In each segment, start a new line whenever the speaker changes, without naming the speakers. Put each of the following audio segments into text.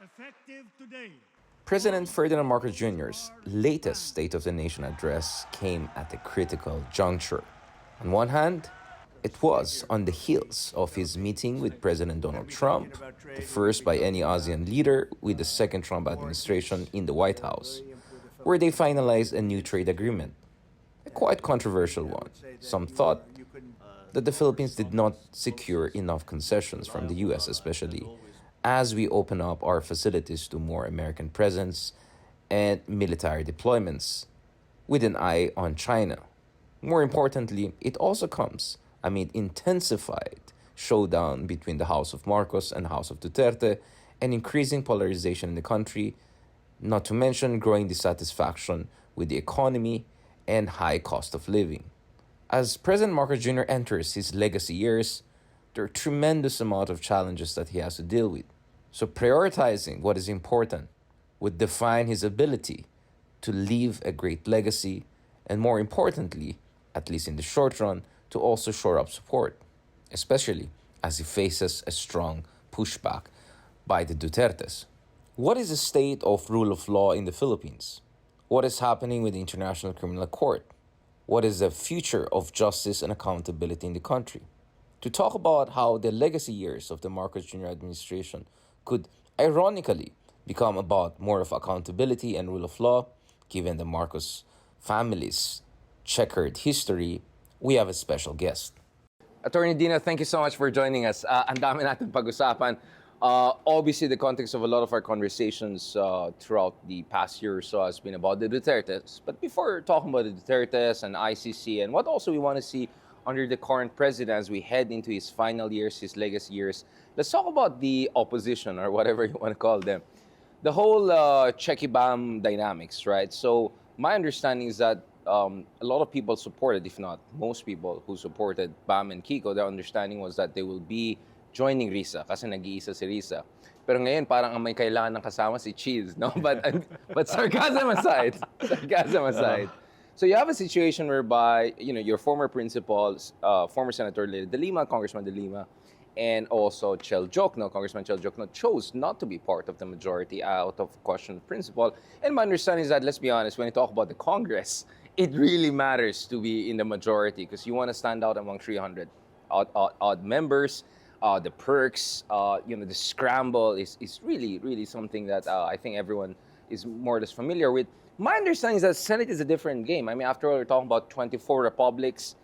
effective today.
President Ferdinand Marcos Jr.'s latest State of the Nation address came at a critical juncture. On one hand, it was on the heels of his meeting with President Donald Trump, the first by any ASEAN leader with the second Trump administration in the White House, where they finalized a new trade agreement, a quite controversial one. Some thought that the Philippines did not secure enough concessions from the US, especially as we open up our facilities to more American presence and military deployments, with an eye on China. More importantly, it also comes amid intensified showdown between the House of Marcos and House of Duterte and increasing polarization in the country, not to mention growing dissatisfaction with the economy and high cost of living. As President Marcos Jr. enters his legacy years, there are a tremendous amount of challenges that he has to deal with. So prioritizing what is important would define his ability to leave a great legacy and, more importantly, at least in the short run, to also shore up support, especially as he faces a strong pushback by the Dutertes. What is the state of rule of law in the Philippines? What is happening with the International Criminal Court? What is the future of justice and accountability in the country? To talk about how the legacy years of the Marcos Jr. administration could ironically become about more of accountability and rule of law, given the Marcos family's checkered history, we have a special guest. Attorney Dino, thank you so much for joining us. Ang dami natin pag-usapan. Obviously, the context of a lot of our conversations throughout the past year or so has been about the Dutertes. But before talking about the Dutertes and ICC and what also we want to see under the current president as we head into his final years, his legacy years, let's talk about the opposition or whatever you want to call them. The whole Checky-Bam dynamics, right? So my understanding is that a lot of people supported, if not most people who supported Bam and Kiko, their understanding was that they will be joining Risa kasi nag-iisa si Risa. Pero ngayon parang ang may kailangan ng kasama si Cheese, no? But sarcasm aside, so you have a situation whereby, you know, your former principals, former Senator Leila de Lima, Congressman de Lima, and also Chel Jokno, Congressman Chel Jokno, chose not to be part of the majority out of question of principle. And my understanding is that, let's be honest, when you talk about the Congress, it really matters to be in the majority because you want to stand out among 300 odd members. The perks, the scramble is really, really something that I think everyone is more or less familiar with. My understanding is that Senate is a different game. I mean, after all, we're talking about 24 republics.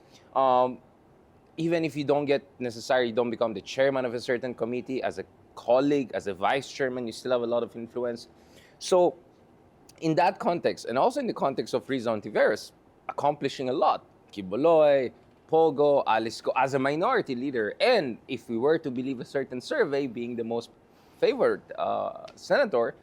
Even if you don't become the chairman of a certain committee, as a colleague, as a vice chairman, you still have a lot of influence. So in that context, and also in the context of Rizal Ontiveros, accomplishing a lot, Kiboloy, Pogo, Alice Go, as a minority leader, and if we were to believe a certain survey, being the most favored senator,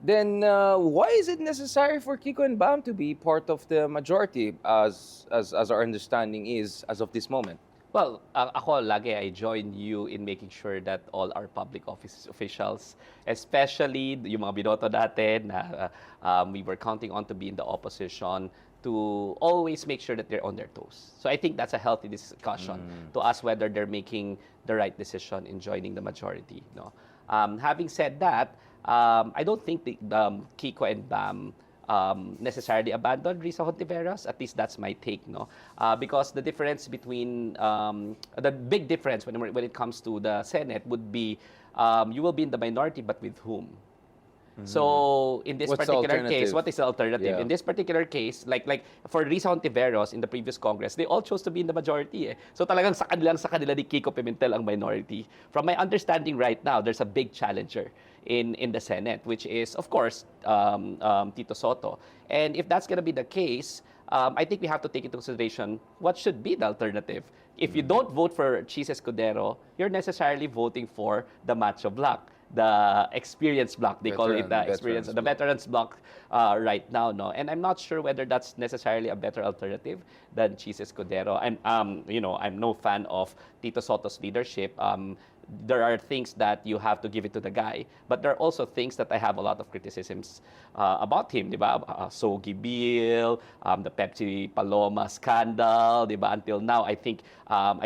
then why is it necessary for Kiko and Bam to be part of the majority as our understanding is as of this moment?
Well, ako lagi I join you in making sure that all our public office officials, especially yung mga binoto natin na we were counting on to be in the opposition, to always make sure that they're on their toes. So I think that's a healthy discussion to ask whether they're making the right decision in joining the majority. No? Having said that, I don't think Kiko and Bam necessarily abandoned Risa Hontiveros. At least that's my take, no? Because the difference between the big difference when it comes to the Senate would be you will be in the minority, but with whom? So in this
What's the
particular case,
alternative?
what is the alternative?
Yeah.
In this particular case, like for Risa Hontiveros in the previous Congress, they all chose to be in the majority. Eh. So talagang sa kanila ni Kiko Pimentel ang minority. From my understanding right now, there's a big challenger in the Senate, which is, of course, Tito Soto. And if that's going to be the case, I think we have to take into consideration what should be the alternative. If you don't vote for Chis Escudero, you're necessarily voting for the macho bloc, the experience bloc. They call it the experience, the veterans bloc right now, no. And I'm not sure whether that's necessarily a better alternative than Chis Escudero. I'm no fan of Tito Soto's leadership. there are things that you have to give it to the guy, but there are also things that I have a lot of criticisms about him, di ba? Sogi Bill, the Pepsi Paloma scandal, di ba? Until now, I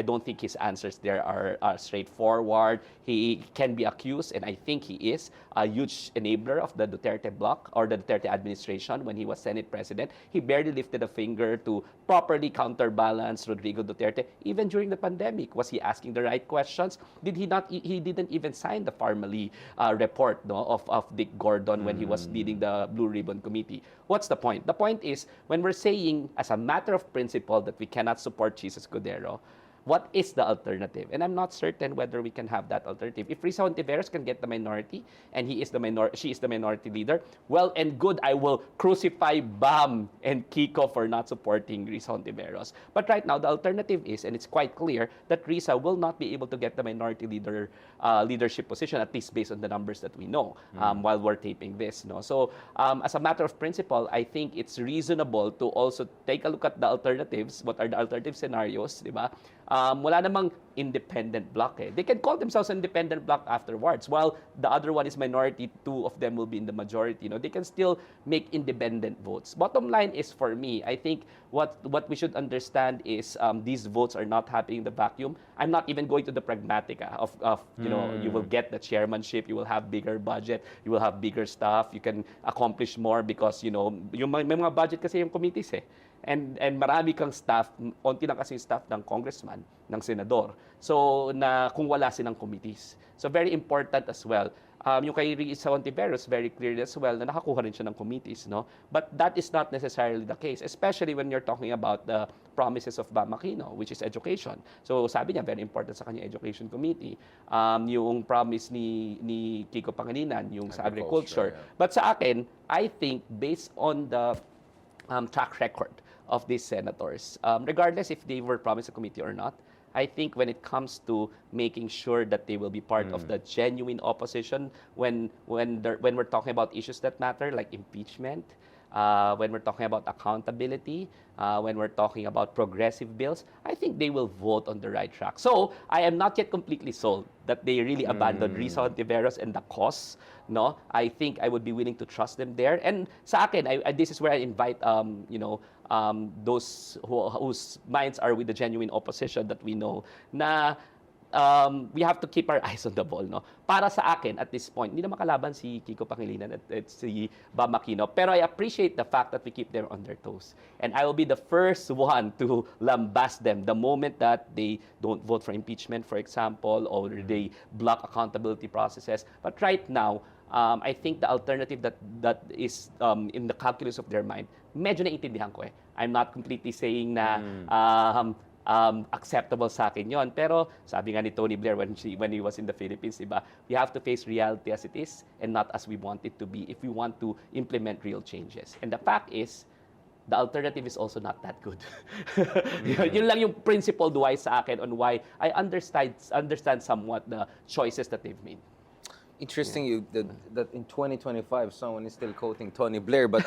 don't think his answers there are straightforward. He can be accused, and I think he is a huge enabler of the Duterte bloc or the Duterte administration when he was Senate President. He barely lifted a finger to properly counterbalance Rodrigo Duterte, even during the pandemic. Was he asking the right questions? Did he not? He didn't even sign the Farmally report, no, of Dick Gordon when he was leading the Blue Ribbon Committee. What's the point? The point is, when we're saying as a matter of principle that we cannot support Jesus Escudero, what is the alternative? And I'm not certain whether we can have that alternative. If Risa Hontiveros can get the minority and she is the minority leader, well and good, I will crucify Bam and Kiko for not supporting Risa Hontiveros. But right now, the alternative is, and it's quite clear, that Risa will not be able to get the minority leadership position, at least based on the numbers that we know while we're taping this. No? So as a matter of principle, I think it's reasonable to also take a look at the alternatives. What are the alternative scenarios, di ba? Wala namang independent bloc eh. They can call themselves an independent bloc afterwards. While the other one is minority, two of them will be in the majority. You know, they can still make independent votes. Bottom line is, for me, I think what we should understand is these votes are not happening in the vacuum. I'm not even going to the pragmatica of you know, you will get the chairmanship, you will have bigger budget, you will have bigger staff, you can accomplish more because, you know, yung may mga budget kasi yung committees eh. And marami kang staff, onti lang kasi yung staff ng congressman, ng senador. So, na kung wala silang committees. So, very important as well. Yung kay Risa Hontiveros, very clear as well na nakakuha rin siya ng committees, no? But that is not necessarily the case, especially when you're talking about the promises of Bam Aquino, which is education. So, sabi niya, very important sa kanya education committee. Yung promise ni Kiko Pangilinan, yung sa agriculture.
Yeah.
But sa akin, I think based on the track record of these senators, regardless if they were promised a committee or not, I think when it comes to making sure that they will be part of the genuine opposition, when we're talking about issues that matter like impeachment, when we're talking about accountability, when we're talking about progressive bills, I think they will vote on the right track. So I am not yet completely sold that they really abandoned Risa Hontiveros and the cause. No, I think I would be willing to trust them there. And sa akin, this is where I invite you know, those whose minds are with the genuine opposition that we know na we have to keep our eyes on the ball, no? Para sa akin, at this point, hindi na makalaban si Kiko Pangilinan at si Bam Aquino. Pero I appreciate the fact that we keep them on their toes. And I will be the first one to lambast them the moment that they don't vote for impeachment, for example, or they block accountability processes. But right now, I think the alternative that is in the calculus of their mind, medyo naiintindihan ko eh. I'm not completely saying na acceptable sa akin yon. Pero sabi nga ni Tony Blair when he was in the Philippines, diba, we have to face reality as it is and not as we want it to be if we want to implement real changes. And the fact is, the alternative is also not that good. Yun lang yung principle-wise sa akin on why I understand somewhat the choices that they've made.
Interesting that in 2025 someone is still quoting Tony Blair, but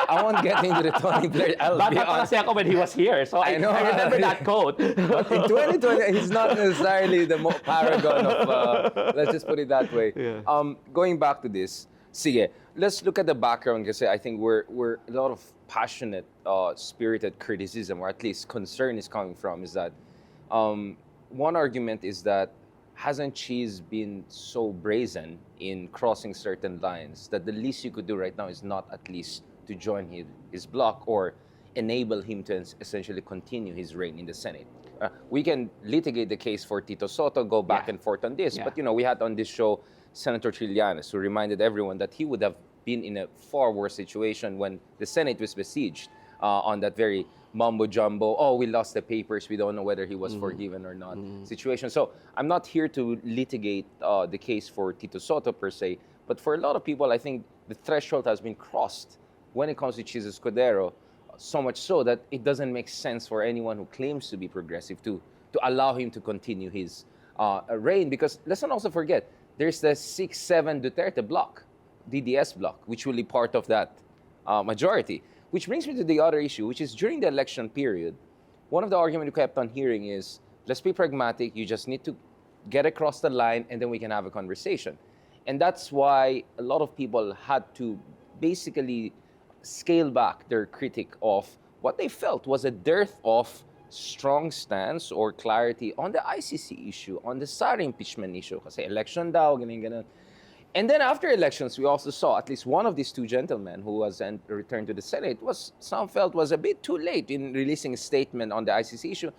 I won't get into the Tony Blair. I'll be
Bata pa
honest.
kasi ako when he was here, so I remember that quote.
But in 2020, he's not necessarily the paragon of, let's just put it that way.
Yeah.
Going back to this, sige, let's look at the background kasi I think we're a lot of passionate, spirited criticism, or at least concern is coming from, is that one argument is that hasn't Cheese been so brazen in crossing certain lines that the least you could do right now is not at least to join his bloc or enable him to essentially continue his reign in the Senate? We can litigate the case for Tito Soto, go back and forth on this, but you know, we had on this show Senator Trillanes, who reminded everyone that he would have been in a far worse situation when the Senate was besieged on that very mumbo-jumbo, oh, we lost the papers, we don't know whether he was forgiven or not situation. So I'm not here to litigate the case for Tito Soto per se, but for a lot of people, I think the threshold has been crossed when it comes to Jesus Escudero, so much so that it doesn't make sense for anyone who claims to be progressive to allow him to continue his reign. Because let's not also forget, there's the 6-7 Duterte bloc, DDS bloc, which will be part of that majority. Which brings me to the other issue, which is during the election period, one of the arguments we kept on hearing is, let's be pragmatic, you just need to get across the line, and then we can have a conversation. And that's why a lot of people had to basically scale back their critique of what they felt was a dearth of strong stance or clarity on the ICC issue, on the Sara impeachment issue. Kasi election daw, ganyan. And then after elections, we also saw at least one of these two gentlemen who was returned to the Senate some felt was a bit too late in releasing a statement on the ICC issue.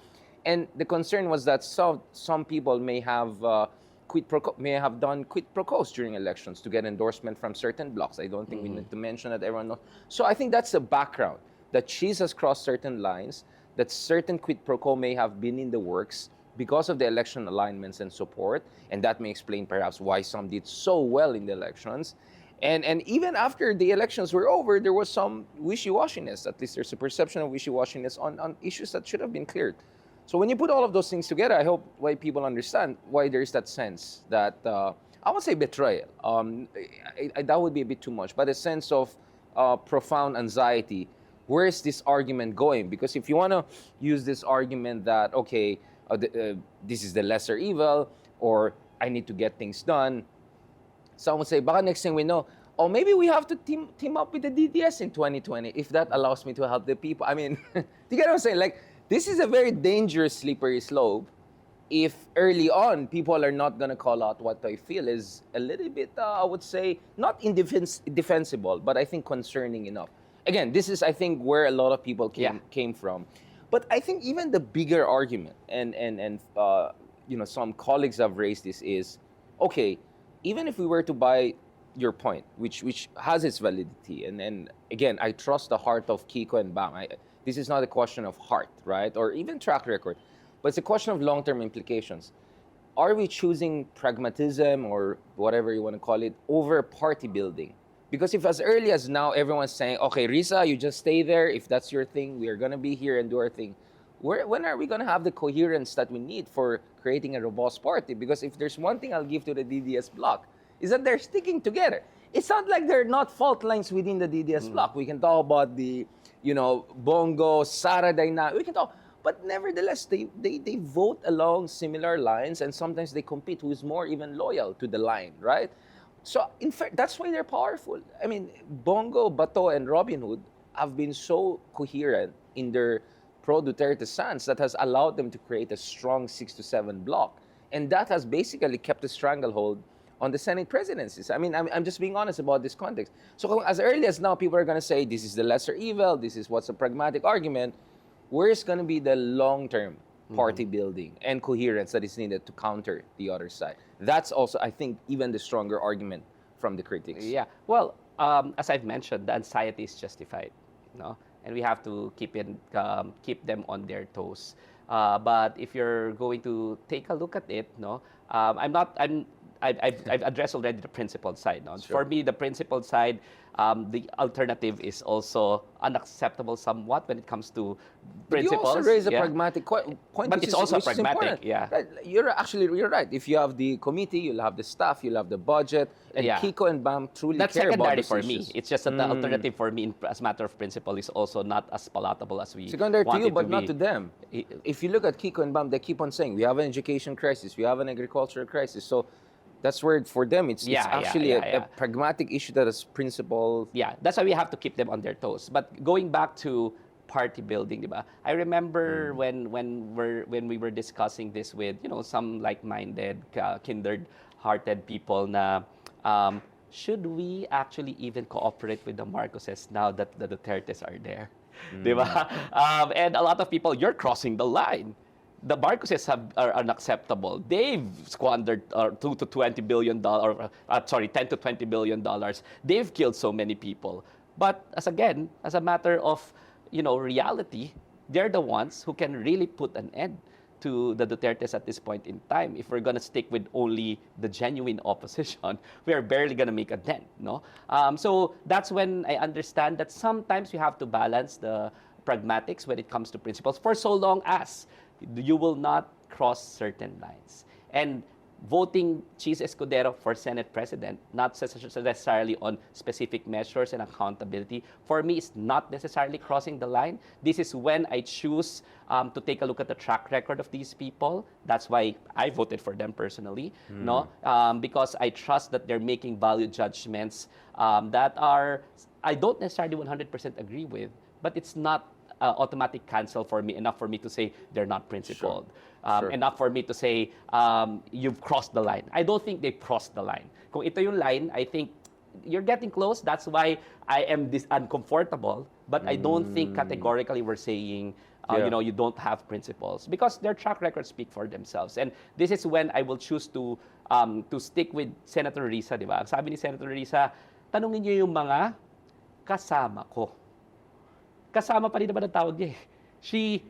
And the concern was that some people may have done quid pro quos during elections to get endorsement from certain blocs. I don't think we need to mention that, everyone knows. So I think that's the background, that cheese has crossed certain lines, that certain quid pro quo may have been in the works because of the election alignments and support, and that may explain perhaps why some did so well in the elections. And even after the elections were over, there was some wishy-washiness. At least there's a perception of wishy-washiness on issues that should have been cleared. So when you put all of those things together, I hope why people understand why there's that sense that, I won't say betrayal, that would be a bit too much, but a sense of profound anxiety. Where is this argument going? Because if you want to use this argument that, okay, this is the lesser evil, or I need to get things done, some would say, baka next thing we know, oh, maybe we have to team up with the DDS in 2020 if that allows me to help the people. I mean, do you get what I'm saying? Like, this is a very dangerous slippery slope if early on people are not going to call out what I feel is a little bit, I would say, not indefensible, but I think concerning enough. Again, this is, I think, where a lot of people came from. But I think even the bigger argument, and some colleagues have raised this, is, okay, even if we were to buy your point, which has its validity, and again, I trust the heart of Kiko and Bam. This is not a question of heart, right? Or even track record, but it's a question of long-term implications. Are we choosing pragmatism, or whatever you want to call it, over party building? Because if as early as now everyone's saying, okay, Risa, you just stay there. If that's your thing, we are going to be here and do our thing. When are we going to have the coherence that we need for creating a robust party? Because if there's one thing I'll give to the DDS bloc, is that they're sticking together. It's not like they're not fault lines within the DDS bloc. We can talk about the, Bongo, Sara dynamic. We can talk. But nevertheless, they vote along similar lines, and sometimes they compete who is more even loyal to the line, right? So, in fact, that's why they're powerful. I mean, Bongo, Bato, and Robin Hood have been so coherent in their pro-Duterte stance that has allowed them to create a strong 6-7 bloc. And that has basically kept a stranglehold on the Senate presidencies. I mean, I'm just being honest about this context. So as early as now, people are going to say, this is the lesser evil, this is what's a pragmatic argument. Where's going to be the long-term party building and coherence that is needed to counter the other side? That's also, I think, even the stronger argument from the critics.
Yeah. Well, as I've mentioned, the anxiety is justified, and we have to keep them on their toes. But if you're going to take a look at it, I've addressed already the principled side. No?
Sure.
For me, the principled side, the alternative is also unacceptable somewhat when it comes to principles.
You also raise a pragmatic point,
but it's also pragmatic.
Right? You're right. If you have the committee, you'll have the staff, you'll have the budget, and Kiko and Bam truly
That's
care about
secondary
those
for
issues.
me. It's just that the alternative for me, as a matter of principle, is also not as palatable as we
secondary
want
to you,
it
but
to
not
be.
to them. If you look at Kiko and Bam, they keep on saying, we have an education crisis, we have an agricultural crisis. So that's where, for them, it's actually a pragmatic issue that is principle.
Yeah, that's why we have to keep them on their toes. But going back to party building, diba? I remember when we were discussing this with some like-minded, kindred-hearted people na should we actually even cooperate with the Marcoses now that the Dutertes are there, diba? And a lot of people, you're crossing the line. The Marcoses are unacceptable. They've squandered $2 to $20 billion, 10 to $20 billion. They've killed so many people. But as a matter of reality, they're the ones who can really put an end to the Dutertes at this point in time. If we're going to stick with only the genuine opposition, we are barely going to make a dent. No? So that's when I understand that sometimes we have to balance the pragmatics when it comes to principles for so long as you will not cross certain lines. And voting Cheese Escudero for Senate President, not necessarily on specific measures and accountability, for me is not necessarily crossing the line. This is when I choose to take a look at the track record of these people. That's why I voted for them personally, no? Because I trust that they're making value judgments that are, I don't necessarily 100% agree with, but it's not automatic cancel for me, enough for me to say they're not principled.
Sure.
Enough for me to say, you've crossed the line. I don't think they've crossed the line. Kung ito yung line, I think you're getting close. That's why I am this uncomfortable. But I don't think categorically we're saying, you don't have principles. Because their track records speak for themselves. And this is when I will choose to stick with Senator Risa, di ba? Ang sabi ni Senator Risa, tanungin niyo yung mga kasama ko. Kasama pa rin naman ang tawag niya eh. She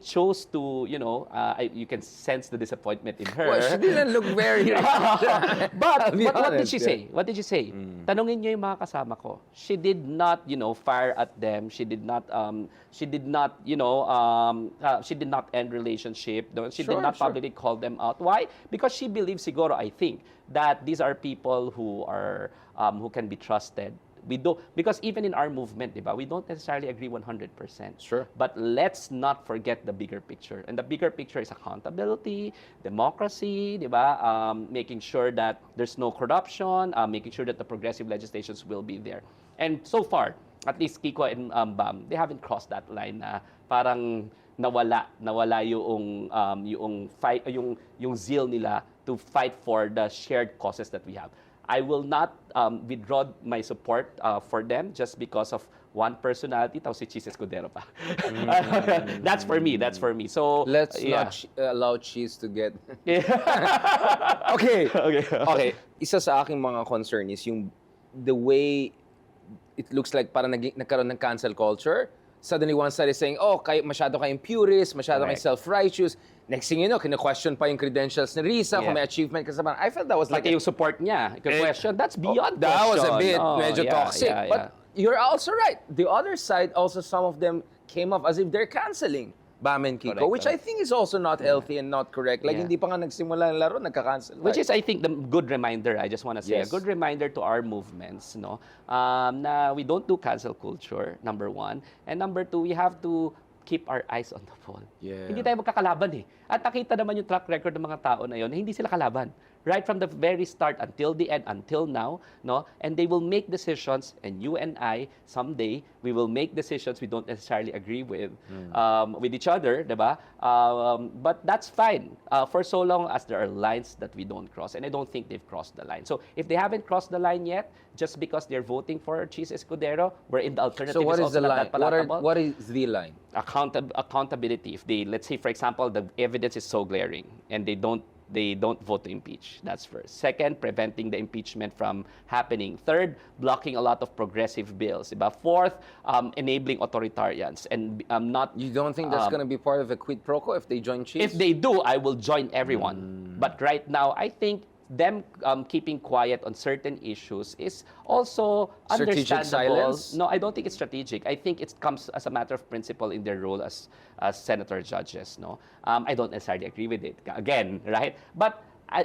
chose to, you can sense the disappointment in her.
Well, she didn't look very...
but what
honest,
did she say? What did she say? Tanungin niyo yung mga kasama ko. She did not, fire at them. She did not end relationship. She did not publicly call them out. Why? Because she believes, siguro, I think, that these are people who are who can be trusted. We do, because even in our movement, diba, we don't necessarily agree 100%.
Sure.
But let's not forget the bigger picture. And the bigger picture is accountability, democracy, diba, making sure that there's no corruption, making sure that the progressive legislations will be there. And so far, at least Kiko and Bam, they haven't crossed that line na parang nawala yung fight, yung zeal nila to fight for the shared causes that we have. I will not withdraw my support for them just because of one personality, tapos si Cheese Escudero pa. That's for me. So
let's not allow Cheese to get...
Okay.
Okay. Isa sa aking mga concern is yung the way it looks like parang nagkaroon ng cancel culture. Suddenly one side is saying, masyado kayong purist, masyado kayong self-righteous. Next thing you know, kina-question pa yung credentials ni Risa, kung may achievement ka sa bank. I felt that was like...
Pati yung support niya, question, that's beyond question.
That was a bit medyo toxic. But you're also right. The other side, also some of them came off as if they're canceling Bam and Kiko, which I think is also not healthy and not correct. Like, hindi pa nga nagsimula ng laro, nagka-cancel.
Which is, I think, the good reminder, I just want to say, a good reminder to our movements, na we don't do cancel culture, number one. And number two, we have to keep our eyes on the ball. Hindi tayo magkakalaban eh. At nakita naman yung track record ng mga tao na yun, hindi sila kalaban. Right from the very start until the end, until now, and they will make decisions, and you and I, someday, we will make decisions we don't necessarily agree with each other, diba? But that's fine, for so long as there are lines that we don't cross, and I don't think they've crossed the line. So if they haven't crossed the line yet, just because they're voting for Cheese Escudero, we're in the alternative.
So what is the line?
Palatable.
What is the line?
Accountability. If they, let's say, for example, the evidence is so glaring, and they don't vote to impeach. That's first. Second, preventing the impeachment from happening. Third, blocking a lot of progressive bills. Diba? Fourth, enabling authoritarians. And not...
You don't think that's going to be part of a quid pro quo if they join Cheese?
If they do, I will join everyone. But right now, I think them keeping quiet on certain issues is also
strategic
understandable.
silence?
No, I don't think it's strategic. I think it comes as a matter of principle in their role as senator judges. I don't necessarily agree with it. Again, right? But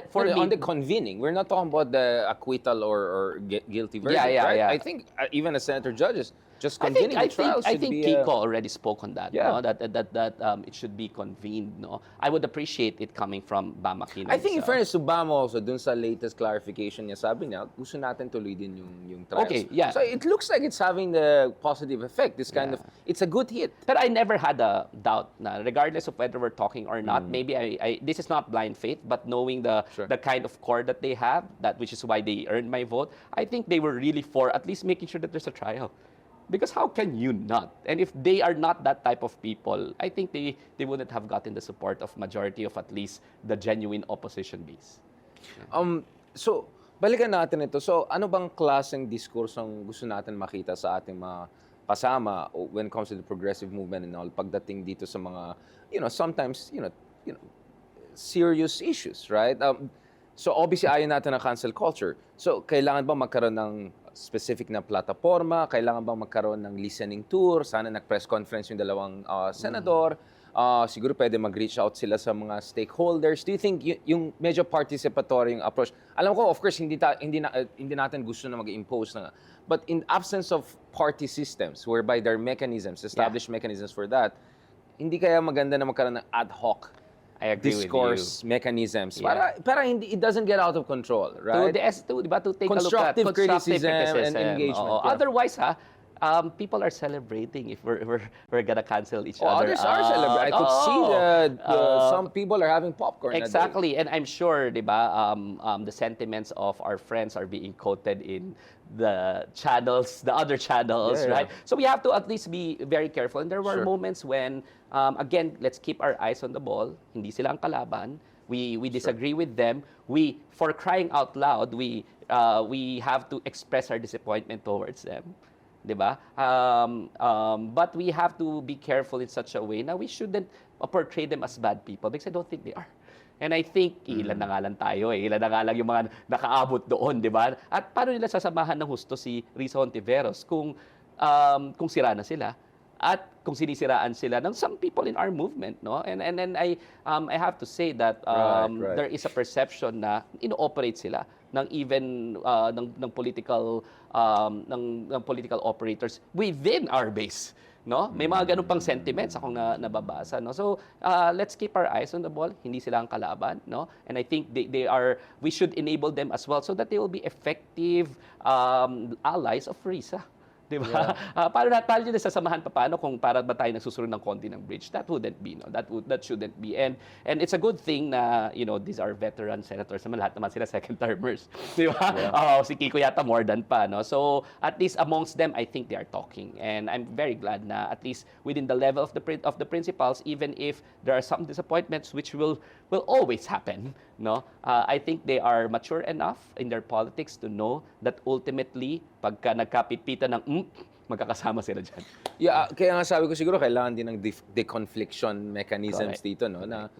for me,
on the convening, we're not talking about the acquittal or guilty verdict, right? I think even as senator judges, just convening the trial should be...
I think Kiko already spoke on that, that it should be convened. I would appreciate it coming from Bam Aquino.
I think in fairness to Bam also, dun sa latest clarification niya, sabi niya, gusto natin tuloy din yung trials.
Okay, yeah.
So it looks like it's having the positive effect. This kind of, it's a good hit.
But I never had a doubt na regardless of whether we're talking or not, maybe I this is not blind faith, but knowing the kind of core that they have, which is why they earned my vote, I think they were really for at least making sure that there's a trial. Because how can you not? And if they are not that type of people, I think they wouldn't have gotten the support of majority of at least the genuine opposition base.
So, balikan natin ito. So, ano bang klaseng diskursong gusto natin makita sa ating mga kasama when it comes to the progressive movement and all, pagdating dito sa mga, sometimes, serious issues, right? So, obviously, ayaw natin ng cancel culture. So, kailangan ba magkaroon ng specific na plataforma? Kailangan bang magkaroon ng listening tour? Sana nag-press conference yung dalawang senador. siguro pwede mag-reach out sila sa mga stakeholders. Do you think yung medyo participatory yung approach? Alam ko, of course, hindi natin gusto na mag-impose na. But in absence of party systems, whereby there are mechanisms, established mechanisms for that, hindi kaya maganda na magkaroon ng ad hoc
I agree
discourse
with you.
mechanisms
Yeah.
para hindi it doesn't get out of control, right?
To take a look at
Constructive criticism and engagement,
Oo.
yeah.
Otherwise, people are celebrating if we're gonna cancel each other.
Others are celebrating. I could see that some people are having popcorn.
Exactly, and I'm sure, di ba, the sentiments of our friends are being quoted in the channels, the other channels,
Yeah, yeah.
right? So we have to at least be very careful. And there were
Sure.
moments when, again, let's keep our eyes on the ball. Hindi sila ang kalaban. We disagree with them. For crying out loud, we have to express our disappointment towards them. Diba? But we have to be careful in such a way na we shouldn't portray them as bad people because I don't think they are. And I think, ilan na nga lang tayo ilan na nga lang yung mga nakaabot doon, di ba? At paano nila sasamahan ng husto si Risa Hontiveros kung sira na sila at kung sinisiraan sila ng some people in our movement, no? And then I have to say that
Right.
there is a perception na ino-operate sila ng even ng political ng political operators within our base, no? May mga ganun pang sentiments akong nababasa, no? So let's keep our eyes on the ball. Hindi sila ang kalaban, no? And I think we should enable them as well so that they will be effective allies of Risa. Di ba? Paano nyo nasasamahan paano kung para ba tayo nagsusunod ng konti ng bridge? That wouldn't be, no? That shouldn't be. And it's a good thing na, these are veteran senators naman, lahat naman sila second termers. Di ba? Si Kiko yata more than pa, no? So, at least amongst them, I think they are talking. And I'm very glad na at least within the level of the principals, even if there are some disappointments which will always happen, no? I think they are mature enough in their politics to know that ultimately, pagka nagkapit-pitan ng magkakasama sila dyan.
Yeah, kaya nga sabi ko siguro kailangan din ng deconfliction mechanisms
Correct.
dito, no? Na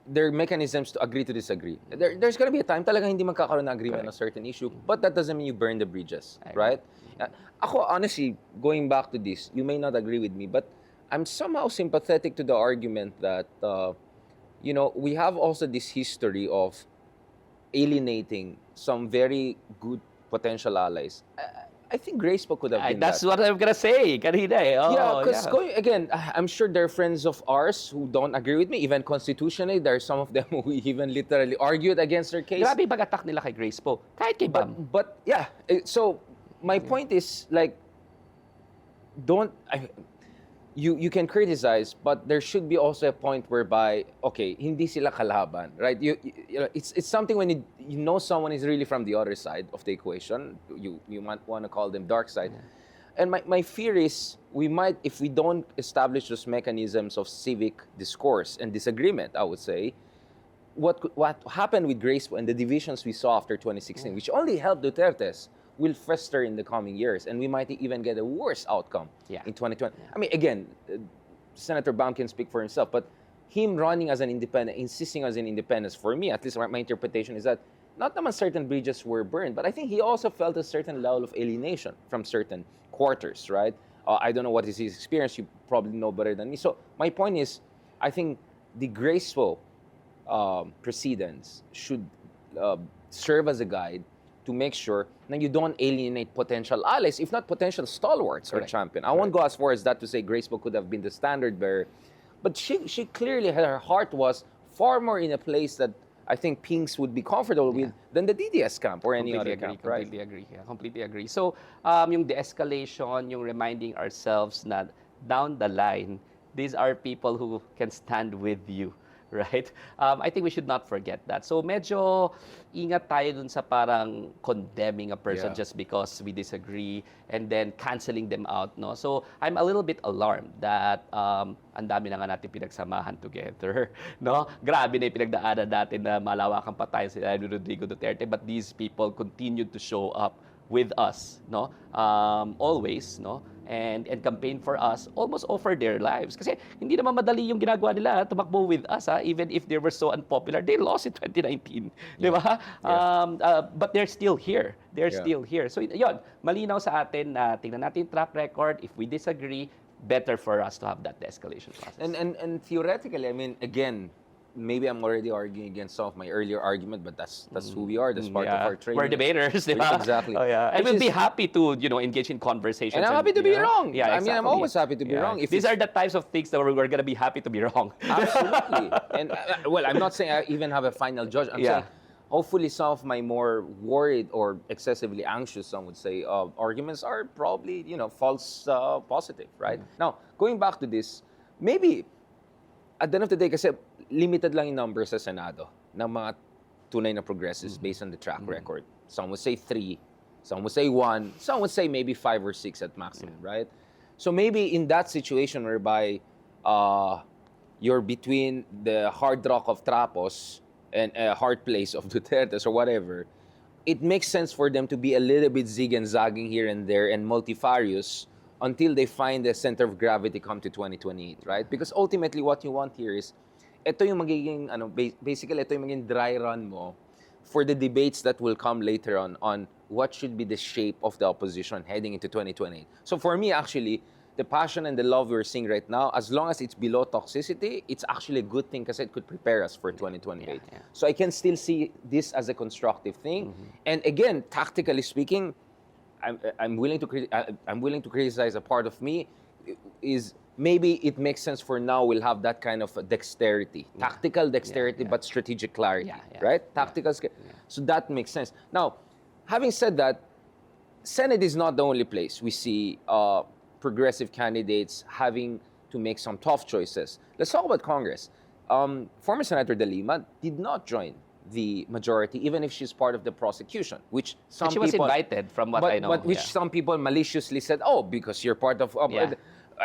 there are mechanisms to agree to disagree. There's gonna be a time talaga hindi magkakaroon ng agreement on a certain issue, but that doesn't mean you burn the bridges, right? Ako, honestly, going back to this, you may not agree with me, but I'm somehow sympathetic to the argument that, we have also this history of alienating some very good potential allies. I think Graceful could have been
That's
that.
what I'm gonna say kanina
Because again, I'm sure there are friends of ours who don't agree with me. Even constitutionally, there are some of them who even literally argued against their case.
Grabe pag-attack nila kay Grace po. Kahit kay Bam.
But yeah, so my point is like, you can criticize, but there should be also a point whereby, okay, hindi sila kalaban, right? It's something when you know someone is really from the other side of the equation, you might want to call them dark side. And my fear is we might, if we don't establish those mechanisms of civic discourse and disagreement, I would say, what happened with Grace and the divisions we saw after 2016, which only helped Duterte's, will fester in the coming years, and we might even get a worse outcome in 2020. I mean, again, Senator Baum can speak for himself, but him running as an independent, insisting as an independent, for me, at least my interpretation is that not naman certain bridges were burned, but I think he also felt a certain level of alienation from certain quarters, right? I don't know what is his experience. You probably know better than me. So my point is, I think the graceful precedents should serve as a guide to make sure that you don't alienate potential allies, if not potential stalwarts or champion. I won't go as far as that to say Graceful could have been the standard bearer, but she clearly, her heart was far more in a place that I think Pinks would be comfortable with than the DDS camp or any other camp, right?
Completely agree. So, yung de-escalation, yung reminding ourselves na down the line, these are people who can stand with you, right? I think we should not forget that. So medyo ingat tayo dun sa parang condemning a person just because we disagree and then canceling them out, no? So I'm a little bit alarmed that ang dami na nga natin pinagsamahan together, no? Grabe na yung pinagdaanan natin na malawakang patayan sila ni Rodrigo Duterte, but these people continued to show up with us, no? Always, no? And campaign for us, almost offer their lives. Kasi hindi naman madali yung ginagawa nila, tumakbo with us, even if they were so unpopular. They lost in 2019, di ba? But they're still here. They're still here. So yun, malinaw sa atin na tingnan natin track record. If we disagree, better for us to have that de-escalation process.
And theoretically, I mean, again, maybe I'm already arguing against some of my earlier argument, but that's who we are. That's part of our training.
We're debaters, di ba?
Exactly.
Oh, yeah. And
Which
we'll be
is-
happy to, engage in conversations.
And I'm happy to be wrong.
Yeah,
I mean, I'm
exactly.
always happy to be wrong. If
These
it's-
are the types of things that we're going to be happy to be wrong.
Absolutely. And well, I'm not saying I even have a final judge. I'm saying hopefully some of my more worried or excessively anxious, some would say, arguments are probably, false positive, right? Now, going back to this, maybe at the end of the day, kasi limited lang yung numbers sa Senado ng mga tunay na progressives based on the track record. Some would say 3, some would say 1, some would say maybe 5 or 6 at maximum, right? So maybe in that situation whereby you're between the hard rock of Trapos and a hard place of Duterte's or whatever, it makes sense for them to be a little bit zig and zagging here and there and multifarious until they find the center of gravity come to 2028, right? Because ultimately what you want here is, ito yung magiging, basically ito yung magiging dry run mo for the debates that will come later on what should be the shape of the opposition heading into 2028. So for me, actually, the passion and the love we're seeing right now, as long as it's below toxicity, it's actually a good thing because it could prepare us for 2028.
Yeah.
So I can still see this as a constructive thing. And again, tactically speaking, I'm willing to criticize a part of me is maybe it makes sense for now we'll have that kind of dexterity, tactical dexterity, but strategic clarity, right? Tactical, so that makes sense. Now, having said that, Senate is not the only place we see progressive candidates having to make some tough choices. Let's talk about Congress. Former Senator De Leon did not join the majority, even if she's part of the prosecution, which some
She
people...
was invited, from what I know.
But which some people maliciously said, oh, because you're part of...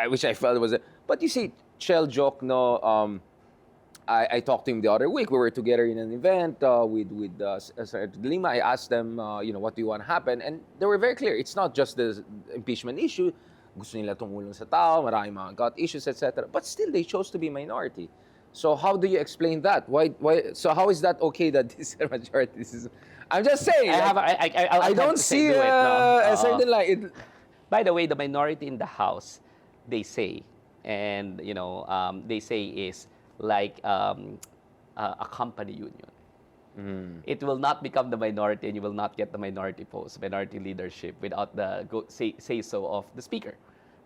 which I felt was... But you see, Chel joke, no... I talked to him the other week. We were together in an event with Senator De Leon. I asked them, what do you want to happen? And they were very clear. It's not just the impeachment issue. Gusto nila tumulong sa tao, maraming mga gut issues, etc. But still, they chose to be minority. So how do you explain that? Why? So how is that okay that this is a majority? I'm just saying. I don't see a certain line.
By the way, the minority in the House, they say, and they say is like a company union. It will not become the minority, and you will not get the minority post, minority leadership without the say so of the speaker.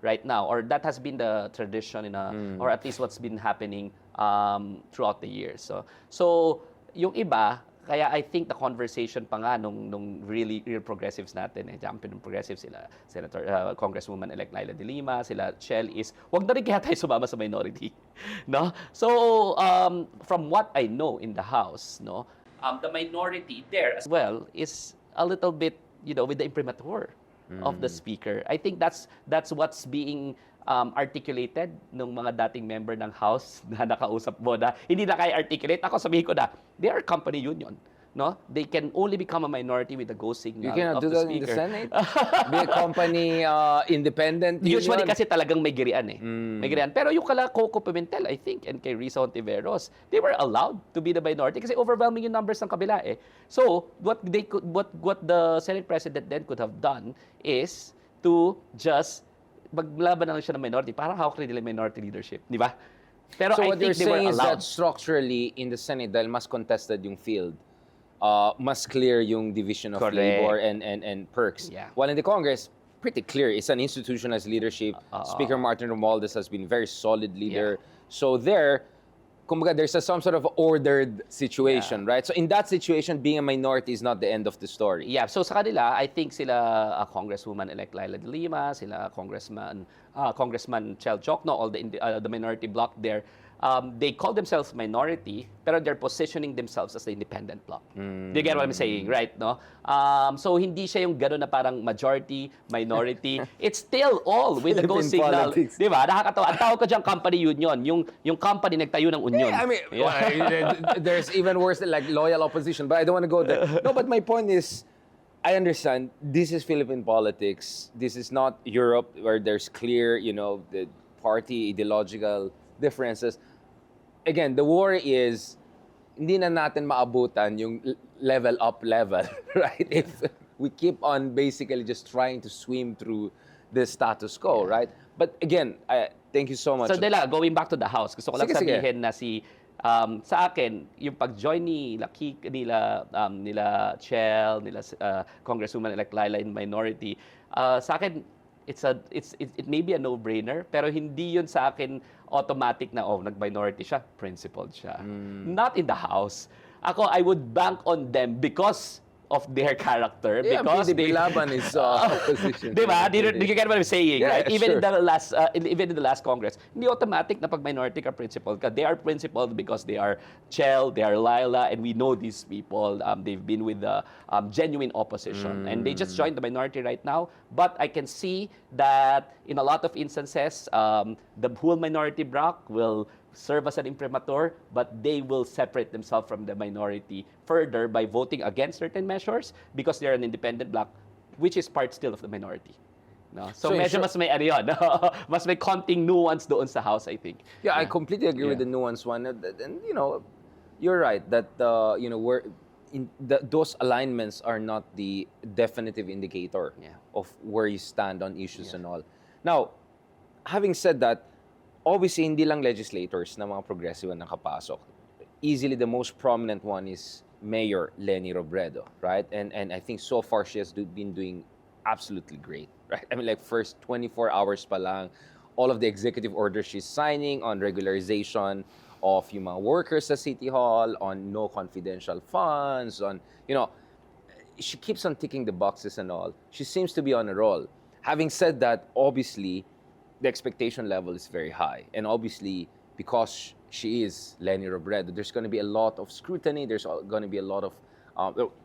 Right now, or that has been the tradition or at least what's been happening throughout the years. So yung iba, kaya I think the conversation pa nga nung real progressives natin, champion ng progressives, sila Senator Congresswoman-elect Laila de Lima, sila Chel, is wag na rin kaya tayo sumama sa minority, no? So from what I know in the House, no, the minority there as well is a little bit, with the imprimatur of the speaker. I think that's what's being articulated ng mga dating member ng House na nakausap mo na hindi na kaya articulate. Ako sabihin ko na, they are company union. No? They can only become a minority with the go signal
you cannot
of
do
the
that
speaker.
in the Senate? Be a company independent
Usually
union?
kasi talagang may girian eh. May girian. Pero yung kala Coco Pimentel, I think, and kay Risa Ontiveros, they were allowed to be the minority kasi overwhelming yung numbers ng kabila eh. So, what the Senate President then could have done is to just maglaban na lang siya ng minority. Parang hawak rin nila minority leadership. Di ba? Pero
so
I
what
think
you're
they were
saying is
allowed.
that structurally in the Senate, dahil mas contested yung field, mas clear yung division of
Correct.
labor and perks.
Yeah.
While in the Congress, pretty clear. It's an institutionalized leadership. Speaker Martin Romualdez has been a very solid leader. So there, kumbaga, there's some sort of ordered situation, right? So in that situation, being a minority is not the end of the story.
Yeah, so sa kanila, I think sila Congresswoman-elect Laila de Lima, sila Congressman Chel Jokno, all the minority bloc there, they call themselves minority, pero they're positioning themselves as the independent bloc. Do you get what I'm saying, right? No? So hindi siya yung gano'n na parang majority, minority. It's still all with the go
Philippine
signal.
politics.
Di ba? Nakakatawa. Ang tawag ko diyang company union. Yung company nagtayo ng union.
I mean, there's even worse like loyal opposition, but I don't want to go there. No, but my point is, I understand this is Philippine politics. This is not Europe where there's clear, the party ideological differences. Again, the worry is hindi na natin maabutan yung level, right? If we keep on basically just trying to swim through
the status quo, right? But again, thank you so much.
So Dela, going back to the House, gusto ko lang
Sige, sige.
sabihin na sa akin, yung pag-join nila Chel, nila Congresswoman-elect Laila in minority, sa akin, it may be a no-brainer, pero hindi yun sa akin automatic na, nag-minority siya, principled siya. Not in the House. Ako, I would bank on them because of their character,
Yeah,
because
PDP Laban is opposition.
Diba? Did you get what I'm saying,
Yeah,
right? Even
sure.
in the last Congress, hindi automatic na pag minority ka principled ka. They are principled because they are Chel, they are Laila, and we know these people. They've been with the genuine opposition, and they just joined the minority right now. But I can see that in a lot of instances, the whole minority bloc will serve as an imprimatur, but they will separate themselves from the minority further by voting against certain measures because they're an independent bloc, which is part still of the minority. No? So medyo mas may ano yun, mas may konting nuance doon sa House, I think.
Yeah, I completely agree with the nuance one, and you're right that those alignments are not the definitive indicator of where you stand on issues and all. Now, having said that, obviously hindi lang legislators na mga progressive ang nakapasok. Easily the most prominent one is Mayor Leni Robredo, right? And I think so far she has been doing absolutely great, right? I mean, like first 24 hours pa lang, all of the executive orders she's signing on regularization of yung mga workers sa City Hall, on no confidential funds, on, she keeps on ticking the boxes and all. She seems to be on a roll. Having said that, obviously, the expectation level is very high. And obviously, because she is Leni Robredo, there's going to be a lot of scrutiny. There's going to be a lot of,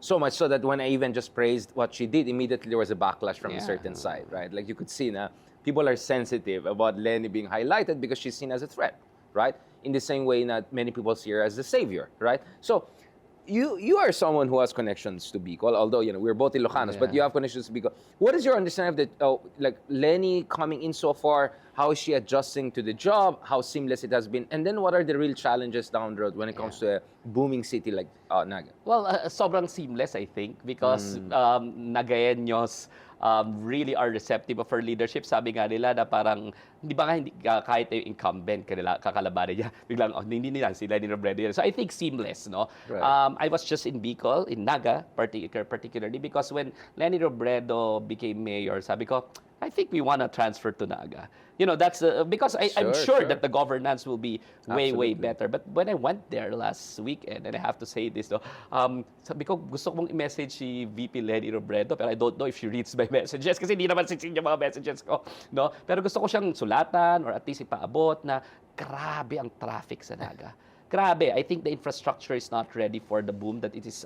so much so that when I even just praised what she did, immediately there was a backlash from a certain side, right? Like you could see na people are sensitive about Leni being highlighted because she's seen as a threat, right? In the same way that many people see her as the savior, right? So you are someone who has connections to Bicol, although we're both Ilocanos, but you have connections to Bicol. What is your understanding of like Leni coming in so far? How is she adjusting to the job? How seamless it has been? And then what are the real challenges down the road when it comes to a booming city like Naga?
Well, sobrang seamless, I think, because Nagaeños really are receptive of her leadership. Sabi nga nila na parang, kahit yung incumbent kakalabanin niya, biglang, hindi nila sila ni Robredo yan. So I think seamless, no?
Right.
I was just in Bicol, in Naga, particularly, because when Leni Robredo became mayor, sabi ko, I think we want to transfer to Naga. That's because I'm sure that the governance will be way better. But when I went there last weekend, and I have to say this, sabi ko, gusto kong i-message si VP Leni Robredo, pero I don't know if she reads my messages kasi hindi naman sincere yung mga messages ko. No? Pero gusto ko siyang sulatan or at least ipaabot na grabe ang traffic sa Naga. Grabe. I think the infrastructure is not ready for the boom that it is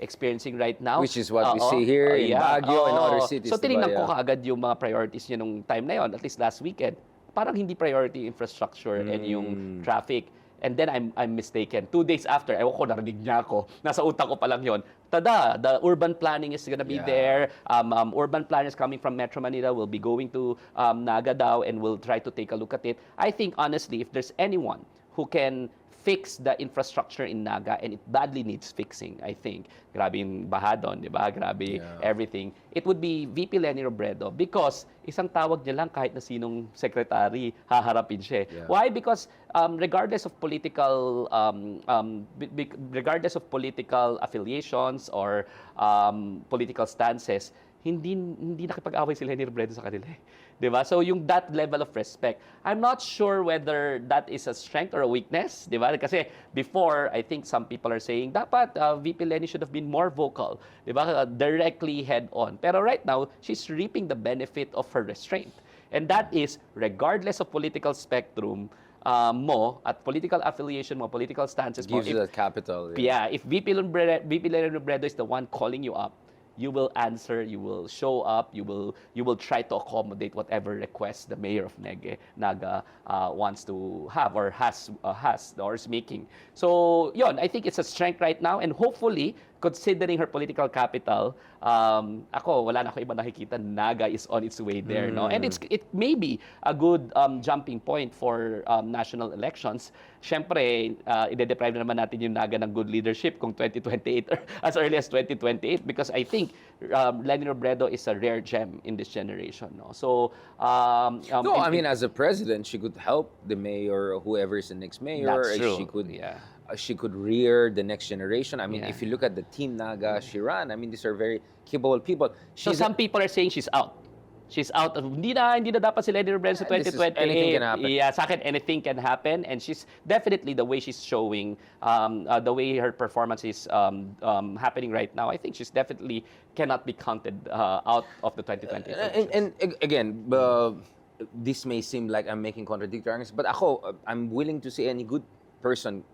experiencing right now.
Which is what we see here in Baguio and other cities.
So tinignan ko kaagad yung mga priorities niya nung time na yon, at least last weekend. Parang hindi priority infrastructure and yung traffic. And then I'm mistaken. 2 days after, ewan ko, narinig niya ako. Nasa utak ko pa lang yun. Tada, the urban planning is gonna be there. Urban planners coming from Metro Manila will be going to Naga daw and will try to take a look at it. I think, honestly, if there's anyone who can fix the infrastructure in Naga, and it badly needs fixing, I think. Grabe yung baha doon, di ba? Grabe everything. It would be VP Leni Robredo because isang tawag niya lang kahit na sinong secretary, haharapin siya. Why? Because regardless of political affiliations or political stances, hindi nakipag-away si Leni Robredo sa kanila. Diba? So yung that level of respect, I'm not sure whether that is a strength or a weakness. Diba? Kasi before, I think some people are saying, dapat VP Leni should have been more vocal. Diba? Directly head-on. Pero right now, she's reaping the benefit of her restraint. And that is, regardless of political spectrum, mo at political affiliation mo, political stances mo.
Gives you that capital.
If VP Leni Robredo is the one calling you up, you will answer, you will show up, you will try to accommodate whatever requests the mayor of Naga wants to have or has or is making. So, yon, I think it's a strength right now, and hopefully considering her political capital, ako, wala na ako iba nakikita. Naga is on its way there, no? And it may be a good jumping point for national elections. Siyempre, ide-deprive na naman natin yung Naga ng good leadership kung 2028 or as early as 2028 because I think Leni Robredo is a rare gem in this generation, no? So,
no, I mean, as a president, she could help the mayor or whoever is the next mayor.
That's true.
She could rear the next generation. I mean,
Yeah.
if you look at the team Naga she ran, I mean, these are very capable people.
So some people are saying she's out. She's out of, hindi na dapat si Leni Robredo sa
This is
2028.
anything can happen.
Yeah, sa akin, anything can happen. And she's definitely, the way she's showing, the way her performance is happening right now, I think she's definitely cannot be counted out of the 2028 elections.
And again, this may seem like I'm making contradictory arguments, but I'm willing to see any good person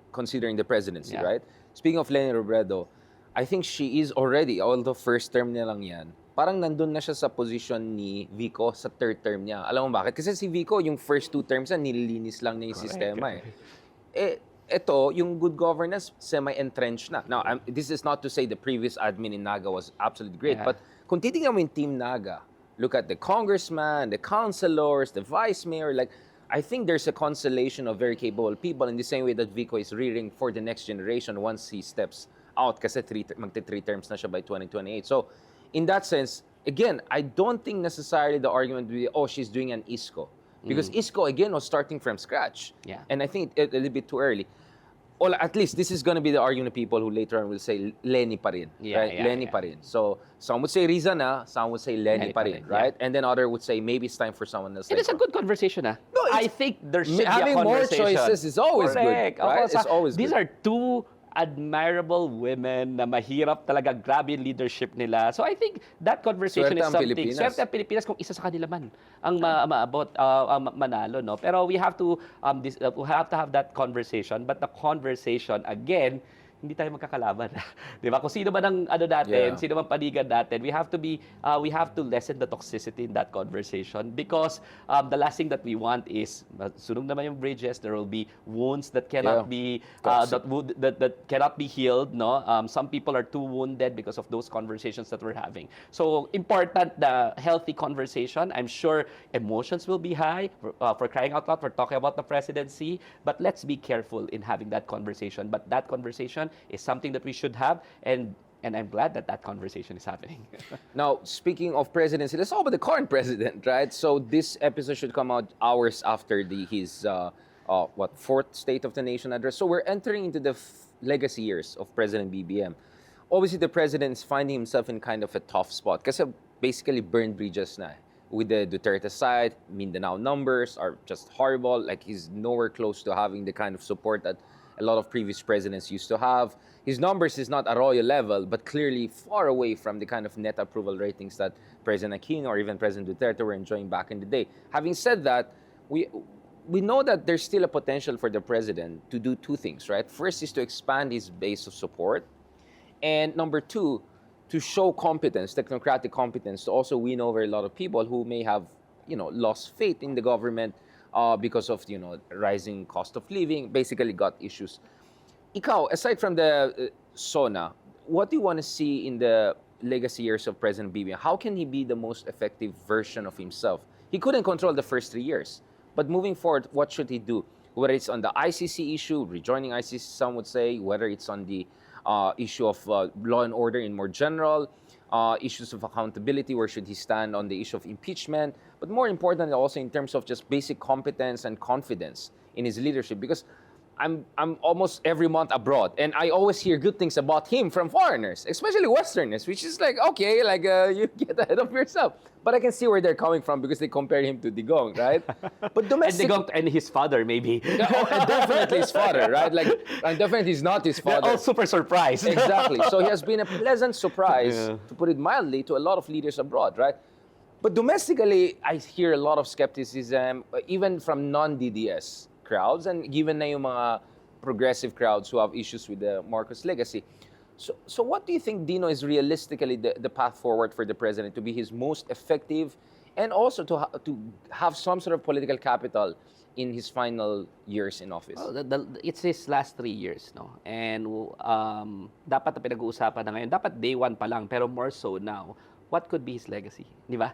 considering the presidency,
Yeah.
right? Speaking of Leni Robredo, I think she is already, although first term niya lang yan, parang nandun na siya sa position ni Vico sa third term niya. Alam mo bakit? Kasi si Vico, yung first 2 terms na nililinis lang niya yung sistema eh. Ito, yung good governance, semi-entrenched na. Now, this is not to say the previous admin in Naga was absolutely great,
Yeah.
but kung titingnan mo yung Team Naga, look at the congressman, the councilors, the vice mayor, like, I think there's a constellation of very capable people in the same way that Vico is rearing for the next generation once he steps out kasi magti-3 terms na siya by 2028. So, in that sense, again, I don't think necessarily the argument will be, oh, she's doing an ISCO. Because ISCO, again, was starting from scratch.
Yeah.
And I think a little bit too early. Or at least this is going to be the argument of people who later on will say Leni pa rin, right? Leni pa rin. So some would say Riza na, some would say Leni pa rin, right? And then other would say maybe it's time for someone else.
It is a good conversation, ah.
No,
I think there should be a
having more
conversation.
choices is always good,
Correct.
right? It's always
These
good.
are two admirable women na mahirap talaga, grabe yung leadership nila. So I think that conversation
Swerte
is
ang
something.
Pilipinas.
Swerte ang Pilipinas kung isa sa kanila man ang maabot, manalo, no? Pero we have to have that conversation, but the conversation again, hindi tayo magkakalaban. 'Di ba? Kung sino man ang natin, sino man panigan natin, we have to lessen the toxicity in that conversation because the last thing that we want is sunog naman yung bridges, there will be wounds that cannot be that cannot be healed, no? Some people are too wounded because of those conversations that we're having. So important the healthy conversation. I'm sure emotions will be high for crying out loud. We're talking about the presidency, but let's be careful in having that conversation. But that conversation is something that we should have, and I'm glad that conversation is happening.
Now, speaking of presidency, let's talk about the current president, right? So this episode should come out hours after his fourth State of the Nation address. So we're entering into the legacy years of President BBM. Obviously, the president is finding himself in kind of a tough spot kasi basically burned bridges na. With the Duterte side, Mindanao numbers are just horrible. Like, he's nowhere close to having the kind of support that a lot of previous presidents used to have. His numbers is not Arroyo level, but clearly far away from the kind of net approval ratings that President Aquino or even President Duterte were enjoying back in the day. Having said that, we know that there's still a potential for the president to do 2 things, right? First is to expand his base of support. And number 2, to show competence, technocratic competence, to also win over a lot of people who may have, lost faith in the government because of, rising cost of living, basically got issues. Ikaw, aside from the SONA, what do you want to see in the legacy years of President BBM? How can he be the most effective version of himself? He couldn't control the first 3 years. But moving forward, what should he do? Whether it's on the ICC issue, rejoining ICC, some would say, whether it's on the issue of law and order in more general, issues of accountability, where should he stand on the issue of impeachment, but more importantly also in terms of just basic competence and confidence in his leadership. Because I'm almost every month abroad, and I always hear good things about him from foreigners, especially Westerners, which is like, okay, like you get ahead of yourself. But I can see where they're coming from because they compare him to Digong, right? But domestic...
and his father, maybe.
Definitely his father, right? Like, and definitely he's not his father.
They're all super surprised.
Exactly. So he has been a pleasant surprise, to put it mildly, to a lot of leaders abroad, right? But domestically, I hear a lot of skepticism, even from non-DDS crowds, and given na yung mga progressive crowds who have issues with the Marcos legacy. So what do you think, Dino, is realistically the path forward for the president to be his most effective and also to have some sort of political capital in his final years in office.
Well, it's his last 3 years, no? And dapat na pinag-uusapan na ngayon. Dapat day one pa lang, pero more so now. What could be his legacy? Di ba?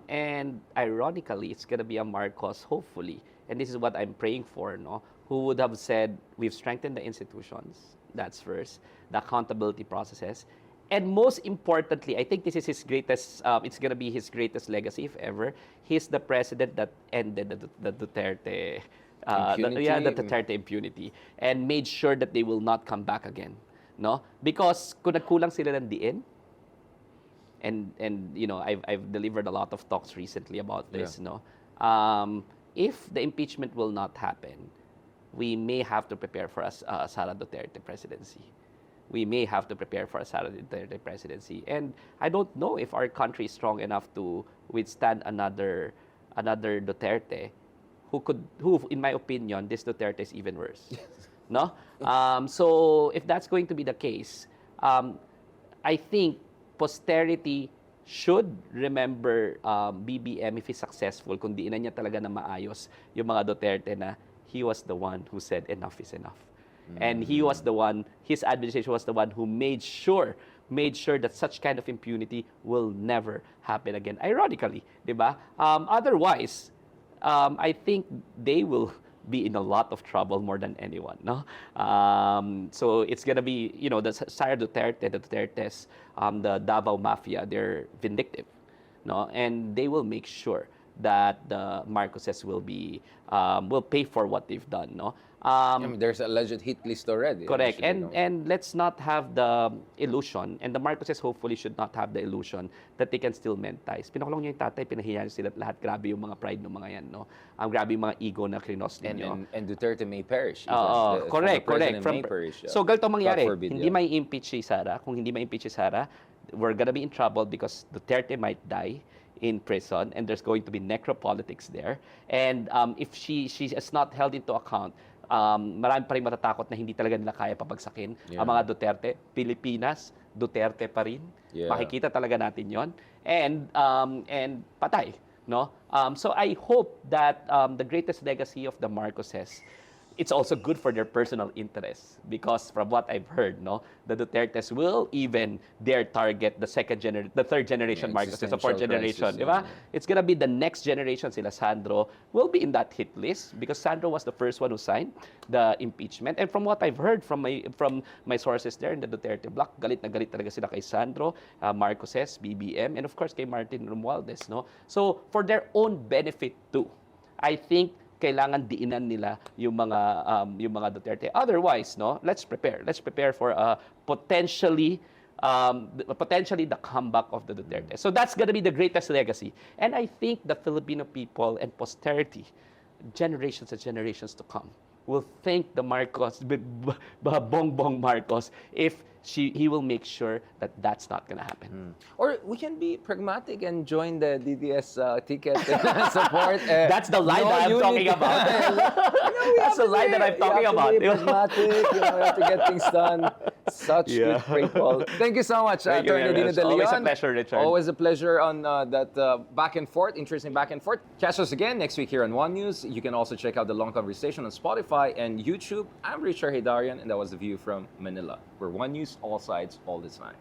And ironically, it's gonna be a Marcos, hopefully. And this is what I'm praying for, no? Who would have said, we've strengthened the institutions. That's first. The accountability processes. And most importantly, I think this is his greatest, it's going to be his greatest legacy, if ever. He's the president that ended the Duterte, the Duterte impunity and made sure that they will not come back again. No? Because kung nagkulang sila ng diin, and you know, I've delivered a lot of talks recently about this, no? If the impeachment will not happen, we may have to prepare for a Sara Duterte presidency. We may have to prepare for a Sara Duterte presidency. And I don't know if our country is strong enough to withstand another Duterte who, in my opinion, this Duterte is even worse. No? So if that's going to be the case, I think posterity should remember BBM if he's successful, kung diinan niya talaga na maayos yung mga Duterte na he was the one who said enough is enough. And he was the one, his administration was the one who made sure that such kind of impunity will never happen again. Ironically, di ba? Otherwise, I think they will be in a lot of trouble more than anyone, no? So it's gonna be, you know, the Sara Duterte, the Dutertes, the Davao Mafia, they're vindictive, no? And they will make sure that the Marcoses will pay for what they've done, no?
I mean, there's alleged hit list already.
Correct.
Actually, no?
And let's not have the illusion, and the Marcoses hopefully should not have the illusion that they can still mend ties. Pinakulong niyo yung tatay, pinahiya sila at lahat. Grabe yung mga pride ng mga yan, no? Grabe yung mga ego na krinos ninyo.
And Duterte may perish.
Correct.
May perish.
So, ganito mangyari.
God forbid,
Hindi may impeach si Sara. Kung hindi may impeach si Sara, we're gonna be in trouble because Duterte might die in prison, and there's going to be necropolitics there. And if she is not held into account, marami pa rin matatakot na hindi talaga nila kaya papagsakin ang mga Duterte. Pilipinas, Duterte pa rin. Makikita talaga natin yon. And patay. No? So I hope that the greatest legacy of the Marcoses, it's also good for their personal interests, because from what I've heard, no, the Dutertes will even dare target the third generation Marcoses, the fourth generation, di ba? It's gonna be the next generation. Sila Sandro will be in that hit list because Sandro was the first one who signed the impeachment. And from what I've heard from my sources there in the Duterte block, galit na galit talaga sila kay Sandro, Marcoses, BBM, and of course kay Martin Romualdez, no? So for their own benefit too, I think kailangan diinan nila yung mga Duterte. Otherwise, no, let's prepare for potentially the comeback of the Duterte. So that's going to be the greatest legacy. And I think the Filipino people and posterity, generations and generations to come, will thank the Marcos, Bongbong Marcos, if he will make sure that that's not going to happen.
Or we can be pragmatic and join the DDS ticket support.
That's the line that I'm talking about. That's the line that I'm talking about.
We have to be pragmatic. We have to get things done. Such good people. Thank you so much, Atty. Dino de Leon.
Always a pleasure, Richard.
Always a pleasure on that back and forth, interesting back and forth. Catch us again next week here on One News. You can also check out the long conversation on Spotify and YouTube. I'm Richard Haydarian, and that was The View from Manila. We're One News, all sides, all the time.